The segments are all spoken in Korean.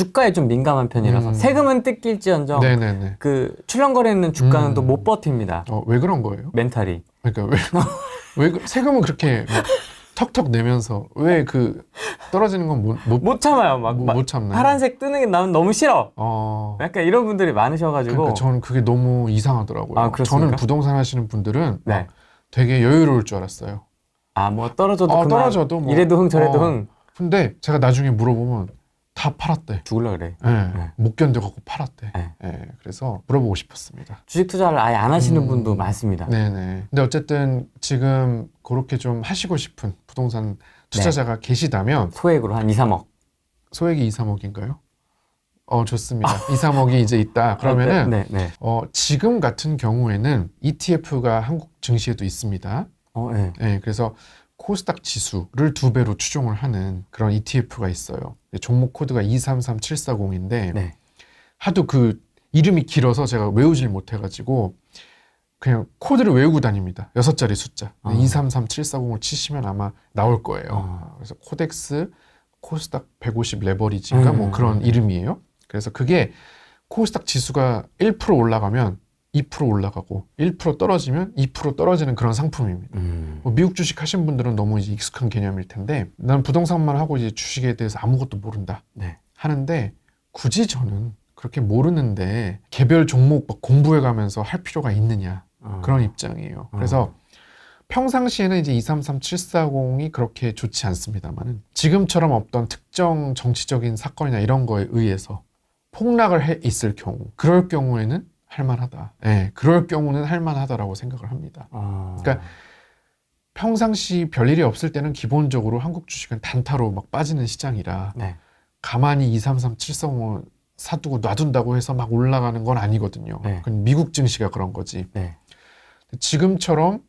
주가에 좀 민감한 편이라서 세금은 뜯길지언정 네네네. 그 출렁거리는 주가는 또 못 버팁니다. 왜 그런 거예요? 멘탈이. 그러니까 세금은 그렇게 막 턱턱 내면서 왜 그 떨어지는 건 못 참아요. 못 참나요? 파란색 뜨는 게 나는 너무 싫어. 어. 약간 이런 분들이 많으셔가지고. 그러니까 저는 그게 너무 이상하더라고요. 아, 그렇습니까? 저는 부동산 하시는 분들은 네. 막 되게 여유로울 줄 알았어요. 뭐 떨어져도 그만. 떨어져도 뭐 이래도 흥 저래도 흥. 근데 제가 나중에 물어보면 다 팔았대. 죽을라 그래. 네. 못 견뎌갖고 팔았대. 네. 네. 그래서 물어보고 싶었습니다. 주식 투자를 아예 안 하시는 분도 많습니다. 네네. 근데 어쨌든 지금 그렇게 좀 하시고 싶은 부동산 투자자가 계시다면 소액으로 한 2, 3억. 소액이 2, 3억인가요? 좋습니다. 2, 3억이 이제 있다. 그러면은 네. 지금 같은 경우에는 ETF가 한국 증시에도 있습니다. 네. 네, 그래서 코스닥 지수를 2배로 추종을 하는 그런 ETF가 있어요. 종목 코드가 233740인데 네. 하도 그 이름이 길어서 제가 외우질 못해가지고 그냥 코드를 외우고 다닙니다. 6자리 숫자. 233740을 치시면 아마 나올 거예요. 그래서 코덱스 코스닥 150 레버리지인가 뭐 그런 이름이에요. 그래서 그게 코스닥 지수가 1% 올라가면 2% 올라가고 1% 떨어지면 2% 떨어지는 그런 상품입니다. 뭐 미국 주식 하신 분들은 너무 이제 익숙한 개념일 텐데 난 부동산만 하고 이제 주식에 대해서 아무것도 모른다 하는데 굳이 저는 그렇게 모르는데 개별 종목 막 공부해 가면서 할 필요가 있느냐 그런 입장이에요. 그래서 평상시에는 이제 233740이 그렇게 좋지 않습니다만은 지금처럼 어떤 특정 정치적인 사건이나 이런 거에 의해서 폭락을 해 있을 경우 그럴 경우에는 할만하다. 네, 그럴 경우는 할만하다라고 생각을 합니다. 그러니까 평상시 별일이 없을 때는 기본적으로 한국 주식은 단타로 막 빠지는 시장이라 가만히 233740을 사두고 놔둔다고 해서 막 올라가는 건 아니거든요. 그건 미국 증시가 그런 거지. 지금처럼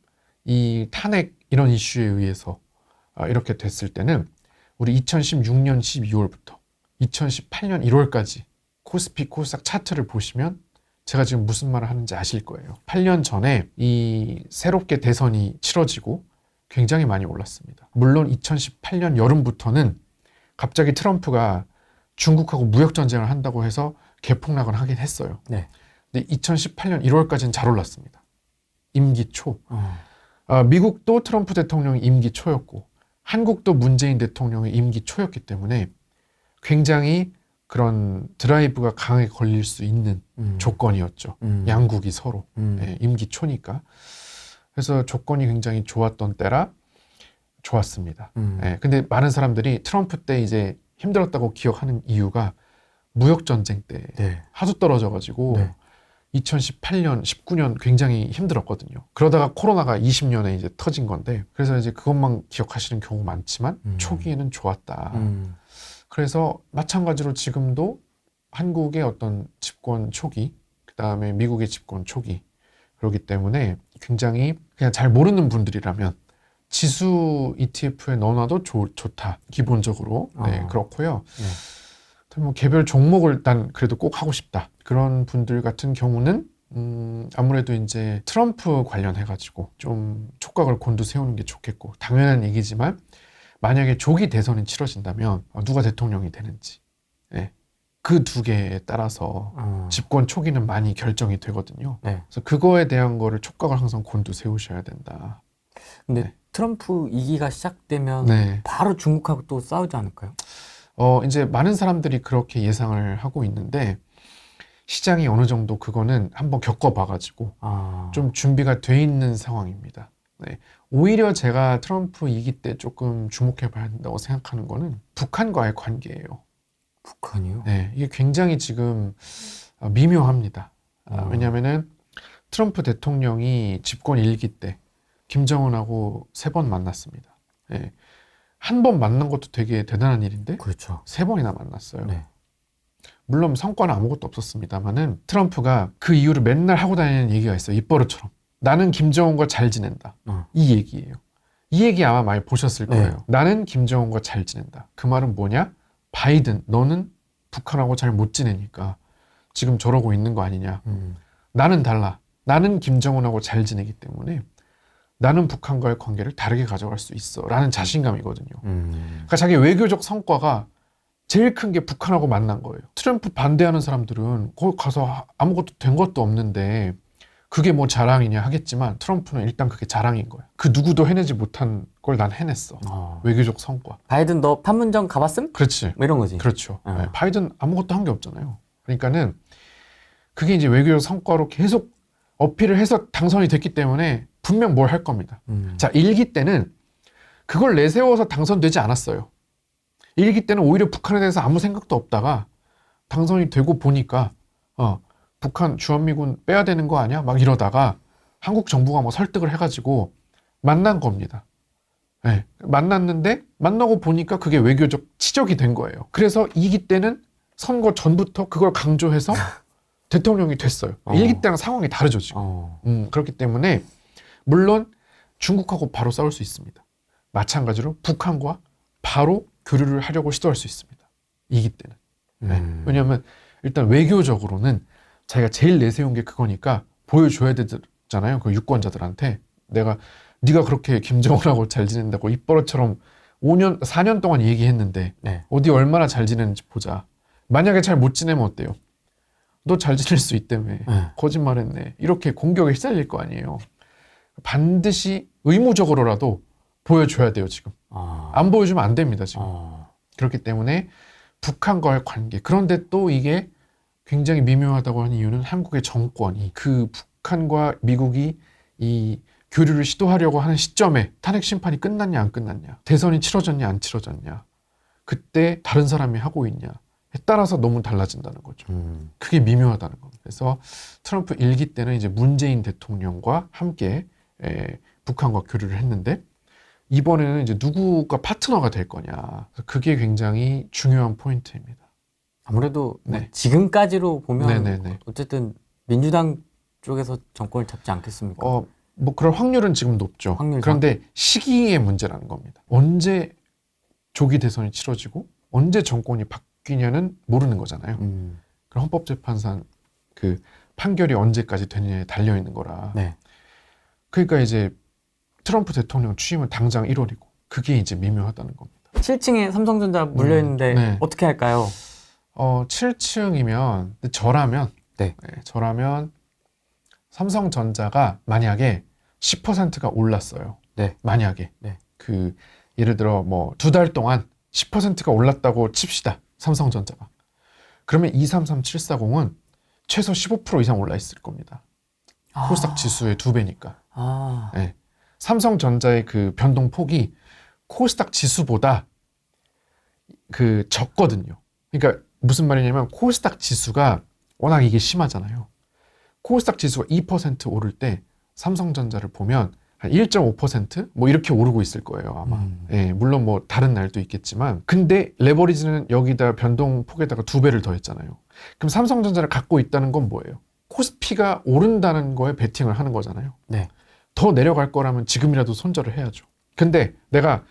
이 탄핵 이런 이슈에 의해서 이렇게 됐을 때는 우리 2016년 12월부터 2018년 1월까지 코스피 코스닥 차트를 보시면 제가 지금 무슨 말을 하는지 아실 거예요. 8년 전에 이 새롭게 대선이 치러지고 굉장히 많이 올랐습니다. 물론 2018년 여름부터는 갑자기 트럼프가 중국하고 무역전쟁을 한다고 해서 개폭락을 하긴 했어요. 근데 2018년 1월까지는 잘 올랐습니다. 임기 초. 미국도 트럼프 대통령이 임기 초였고 한국도 문재인 대통령의 임기 초였기 때문에 굉장히 그런 드라이브가 강하게 걸릴 수 있는 조건이었죠. 양국이 서로. 임기 초니까. 그래서 조건이 굉장히 좋았던 때라 좋았습니다. 근데 많은 사람들이 트럼프 때 이제 힘들었다고 기억하는 이유가 무역전쟁 때 하도 떨어져가지고 2018년, 19년 굉장히 힘들었거든요. 그러다가 코로나가 20년에 이제 터진 건데 그래서 이제 그것만 기억하시는 경우 많지만 초기에는 좋았다. 그래서 마찬가지로 지금도 한국의 어떤 집권 초기, 그 다음에 미국의 집권 초기 그렇기 때문에 굉장히 그냥 잘 모르는 분들이라면 지수 ETF에 넣어놔도 좋다. 기본적으로. 그렇고요. 뭐 개별 종목을 난 그래도 꼭 하고 싶다. 그런 분들 같은 경우는 아무래도 이제 트럼프 관련해가지고 좀 촉각을 곤두세우는 게 좋겠고 당연한 얘기지만 만약에 조기 대선이 치러진다면 누가 대통령이 되는지 그 두 개에 따라서 집권 초기는 많이 결정이 되거든요. 그래서 그거에 대한 거를 촉각을 항상 곤두세우셔야 된다. 근데 트럼프 2기가 시작되면 바로 중국하고 또 싸우지 않을까요? 이제 많은 사람들이 그렇게 예상을 하고 있는데 시장이 어느 정도 그거는 한번 겪어봐가지고 좀 준비가 돼 있는 상황입니다. 오히려 제가 트럼프 2기 때 조금 주목해 봐야 된다고 생각하는 거는 북한과의 관계예요. 북한이요? 이게 굉장히 지금 미묘합니다. 왜냐하면은 트럼프 대통령이 집권 1기 때 김정은하고 3번 만났습니다. 한 번 만난 것도 되게 대단한 일인데 그렇죠. 3번이나 만났어요. 물론 성과는 아무것도 없었습니다만은 트럼프가 그 이후로 맨날 하고 다니는 얘기가 있어요. 입버릇처럼. 나는 김정은과 잘 지낸다. 이 얘기예요. 이 얘기 아마 많이 보셨을 거예요. 나는 김정은과 잘 지낸다. 그 말은 뭐냐? 바이든, 너는 북한하고 잘 못 지내니까 지금 저러고 있는 거 아니냐. 나는 달라. 나는 김정은하고 잘 지내기 때문에 나는 북한과의 관계를 다르게 가져갈 수 있어 라는 자신감이거든요. 그러니까 자기 외교적 성과가 제일 큰 게 북한하고 만난 거예요. 트럼프 반대하는 사람들은 거기 가서 아무것도 된 것도 없는데 그게 뭐 자랑이냐 하겠지만 트럼프는 일단 그게 자랑인 거야. 그 누구도 해내지 못한 걸 난 해냈어. 외교적 성과. 바이든 너 판문점 가봤음? 그렇지. 뭐 이런 거지. 그렇죠. 네, 바이든 아무것도 한 게 없잖아요. 그러니까는 그게 이제 외교적 성과로 계속 어필을 해서 당선이 됐기 때문에 분명 뭘 할 겁니다. 자, 1기 때는 그걸 내세워서 당선되지 않았어요. 1기 때는 오히려 북한에 대해서 아무 생각도 없다가 당선이 되고 보니까 북한 주한미군 빼야 되는 거 아니야? 막 이러다가 한국 정부가 뭐 설득을 해가지고 만난 겁니다. 네, 만났는데 만나고 보니까 그게 외교적 치적이 된 거예요. 그래서 2기 때는 선거 전부터 그걸 강조해서 대통령이 됐어요. 1기 때랑 상황이 다르죠 지금. 그렇기 때문에 물론 중국하고 바로 싸울 수 있습니다. 마찬가지로 북한과 바로 교류를 하려고 시도할 수 있습니다. 2기 때는. 네. 왜냐하면 일단 외교적으로는 자기가 제일 내세운 게 그거니까 보여줘야 되잖아요. 그 유권자들한테 네가 그렇게 김정은하고 잘 지낸다고 입버릇처럼 4년 동안 얘기했는데 네. 어디 얼마나 잘 지내는지 보자. 만약에 잘 못 지내면 어때요? 너 잘 지낼 수 있다며. 거짓말했네. 이렇게 공격에 시달릴 거 아니에요. 반드시 의무적으로라도 보여줘야 돼요 지금. 안 보여주면 안 됩니다 지금. 그렇기 때문에 북한과의 관계. 그런데 또 이게 굉장히 미묘하다고 하는 이유는 한국의 정권이 그 북한과 미국이 이 교류를 시도하려고 하는 시점에 탄핵 심판이 끝났냐 안 끝났냐, 대선이 치러졌냐 안 치러졌냐, 그때 다른 사람이 하고 있냐에 따라서 너무 달라진다는 거죠. 그게 미묘하다는 겁니다. 그래서 트럼프 1기 때는 이제 문재인 대통령과 함께 북한과 교류를 했는데 이번에는 이제 누구가 파트너가 될 거냐. 그게 굉장히 중요한 포인트입니다. 아무래도 네. 뭐 지금까지로 보면 네네네. 어쨌든 민주당 쪽에서 정권을 잡지 않겠습니까? 뭐 그럴 확률은 지금 높죠. 그런데 시기의 문제라는 겁니다. 언제 조기 대선이 치러지고 언제 정권이 바뀌냐는 모르는 거잖아요. 그럼 헌법재판관 그 판결이 언제까지 되느냐에 달려 있는 거라. 네. 그러니까 이제 트럼프 대통령 취임은 당장 1월이고 그게 이제 미묘하다는 겁니다. 7층에 삼성전자 물려 있는데 네. 어떻게 할까요? 7층이면 저라면 삼성전자가 만약에 10%가 올랐어요. 네. 만약에 네. 그 예를 들어 뭐 2달 동안 10%가 올랐다고 칩시다. 삼성전자가. 그러면 233740은 최소 15% 이상 올라 있을 겁니다. 코스닥 지수의 2배니까. 네. 삼성전자의 그 변동폭이 코스닥 지수보다 그 적거든요. 그러니까 무슨 말이냐면 코스닥 지수가 워낙 이게 심하잖아요. 코스닥 지수가 2% 오를 때 삼성전자를 보면 한 1.5% 이렇게 오르고 있을 거예요 아마. 예, 물론 뭐 다른 날도 있겠지만 근데 레버리지는 여기다 변동폭에다가 2배를 더했잖아요. 그럼 삼성전자를 갖고 있다는 건 뭐예요? 코스피가 오른다는 거에 베팅을 하는 거잖아요. 네. 더 내려갈 거라면 지금이라도 손절을 해야죠. 근데 내가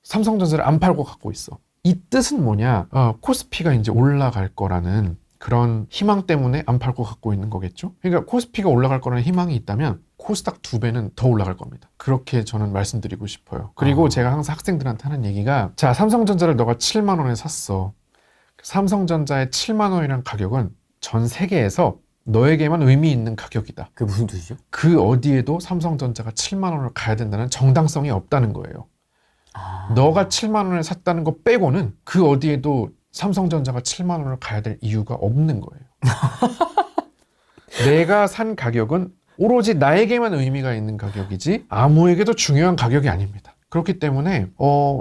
삼성전자를 안 팔고 갖고 있어. 이 뜻은 뭐냐? 코스피가 이제 올라갈 거라는 그런 희망 때문에 안 팔고 갖고 있는 거겠죠? 그러니까 코스피가 올라갈 거라는 희망이 있다면 코스닥 2배는 더 올라갈 겁니다. 그렇게 저는 말씀드리고 싶어요. 그리고 제가 항상 학생들한테 하는 얘기가 자, 삼성전자를 너가 7만 원에 샀어. 삼성전자의 7만 원이라는 가격은 전 세계에서 너에게만 의미 있는 가격이다. 그게 무슨 뜻이죠? 그 어디에도 삼성전자가 7만 원을 가야 된다는 정당성이 없다는 거예요. 너가 7만 원을 샀다는 거 빼고는 그 어디에도 삼성전자가 7만 원을 가야 될 이유가 없는 거예요. 내가 산 가격은 오로지 나에게만 의미가 있는 가격이지 아무에게도 중요한 가격이 아닙니다. 그렇기 때문에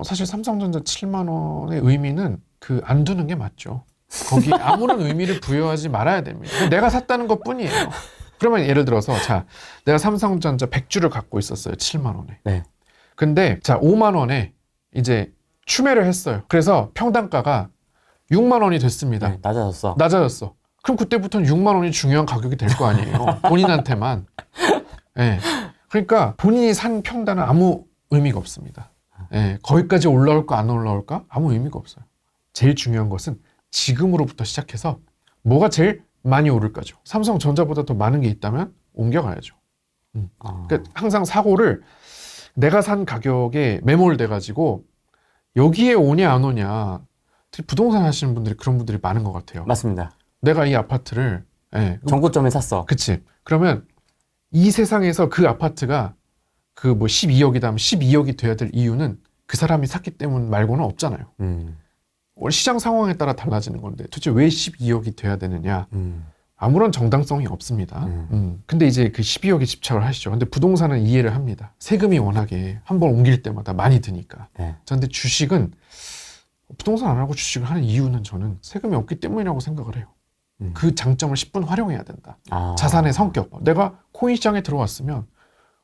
사실 삼성전자 7만 원의 의미는 안 두는 게 맞죠. 거기에 아무런 의미를 부여하지 말아야 됩니다. 내가 샀다는 것 뿐이에요. 그러면 예를 들어서 자, 내가 삼성전자 100주를 갖고 있었어요. 7만 원에. 네. 근데 자, 5만 원에 이제 추매를 했어요. 그래서 평단가가 6만 원이 됐습니다. 네, 낮아졌어. 그럼 그때부터는 6만 원이 중요한 가격이 될 거 아니에요. 본인한테만. 네. 그러니까 본인이 산 평단은 아무 의미가 없습니다. 네. 거기까지 올라올까 안 올라올까 아무 의미가 없어요. 제일 중요한 것은 지금으로부터 시작해서 뭐가 제일 많이 오를까죠. 삼성전자보다 더 많은 게 있다면 옮겨가야죠. 그러니까 항상 사고를 내가 산 가격에 매몰돼가지고 여기에 오냐 안 오냐 부동산 하시는 분들이 그런 분들이 많은 것 같아요. 맞습니다. 내가 이 아파트를 정고점에 샀어. 그치. 그러면 이 세상에서 그 아파트가 그 뭐 12억이다 하면 12억이 돼야 될 이유는 그 사람이 샀기 때문 말고는 없잖아요. 원래 시장 상황에 따라 달라지는 건데 도대체 왜 12억이 돼야 되느냐. 아무런 정당성이 없습니다. 근데 이제 그 12억에 집착을 하시죠. 근데 부동산은 이해를 합니다. 세금이 워낙에 한 번 옮길 때마다 많이 드니까. 근데 주식은 부동산 안 하고 주식을 하는 이유는 저는 세금이 없기 때문이라고 생각을 해요. 그 장점을 10분 활용해야 된다. 자산의 성격. 내가 코인 시장에 들어왔으면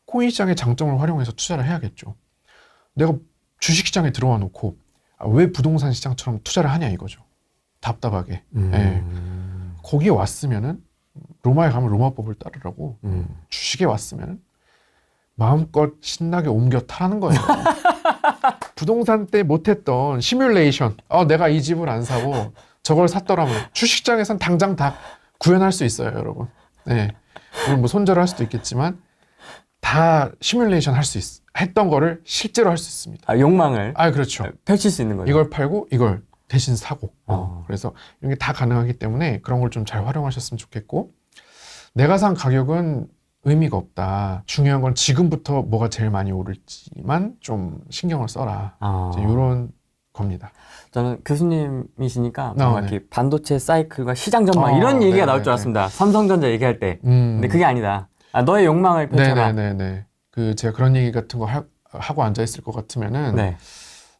코인 시장의 장점을 활용해서 투자를 해야겠죠. 내가 주식 시장에 들어와 놓고 왜 부동산 시장처럼 투자를 하냐 이거죠. 답답하게. 거기에 왔으면은 로마에 가면 로마법을 따르라고 주식에 왔으면은 마음껏 신나게 옮겨 타라는 거예요. 부동산 때 못했던 시뮬레이션. 내가 이 집을 안 사고 저걸 샀더라면 주식장에선 당장 다 구현할 수 있어요, 여러분. 물론 뭐 손절을 할 수도 있겠지만 다 시뮬레이션 할 수 했던 거를 실제로 할 수 있습니다. 욕망을. 그렇죠. 펼칠 수 있는 거죠. 이걸 팔고 이걸 대신 사고. 그래서 이런 게 다 가능하기 때문에 그런 걸 좀 잘 활용하셨으면 좋겠고, 내가 산 가격은 의미가 없다. 중요한 건 지금부터 뭐가 제일 많이 오를지만 좀 신경을 써라. 이런 겁니다. 저는 교수님이시니까 뭔가 이렇게 반도체 사이클과 시장 전망 이런 얘기가 나올 줄 알았습니다. 삼성전자 얘기할 때. 근데 그게 아니다. 너의 욕망을 펼쳐라. 그 제가 그런 얘기 같은 거 하고 앉아 있을 것 같으면은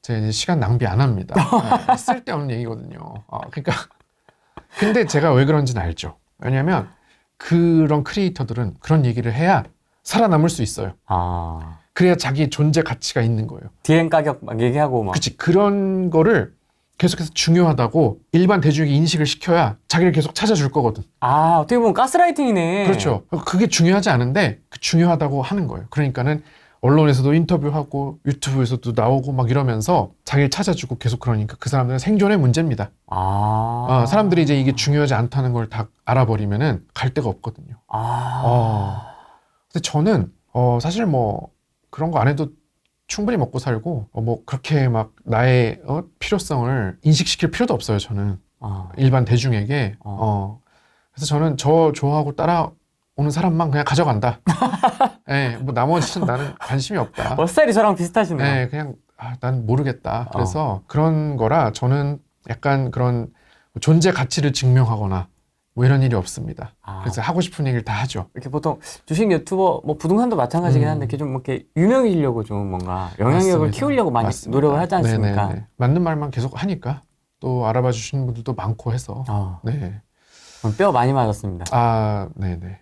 제가 이제 시간 낭비 안 합니다. 쓸데없는 얘기거든요. 그러니까 근데 제가 왜 그런지는 알죠. 왜냐하면 그런 크리에이터들은 그런 얘기를 해야 살아남을 수 있어요. 그래야 자기 존재 가치가 있는 거예요. 디램 가격 막 얘기하고 막. 그치. 그런 거를 계속해서 중요하다고 일반 대중에게 인식을 시켜야 자기를 계속 찾아줄 거거든. 어떻게 보면 가스라이팅이네. 그렇죠. 그게 중요하지 않은데 중요하다고 하는 거예요. 그러니까는 언론에서도 인터뷰하고 유튜브에서도 나오고 막 이러면서 자기를 찾아주고 계속 그러니까 그 사람들은 생존의 문제입니다. 사람들이 이제 이게 중요하지 않다는 걸 다 알아버리면은 갈 데가 없거든요. 근데 저는 사실 뭐 그런 거 안 해도 충분히 먹고 살고 뭐 그렇게 막 나의 필요성을 인식시킬 필요도 없어요. 저는 일반 대중에게. 그래서 저는 저 좋아하고 따라오는 사람만 그냥 가져간다. 뭐 나머지는 나는 관심이 없다. 스타일이 저랑 비슷하시네요. 그냥 난 모르겠다. 그래서 그런 거라 저는 약간 그런 존재 가치를 증명하거나 뭐 이런 일이 없습니다. 그래서 하고 싶은 얘기를 다 하죠. 이렇게 보통 주식 유튜버, 뭐 부동산도 마찬가지긴 한데 이렇게 좀 이렇게 유명해지려고 좀 뭔가 영향력을 키우려고 많이 노력을 하지 않습니까? 네네네. 맞는 말만 계속 하니까 또 알아봐 주시는 분들도 많고 해서. 뼈 많이 맞았습니다. 네네.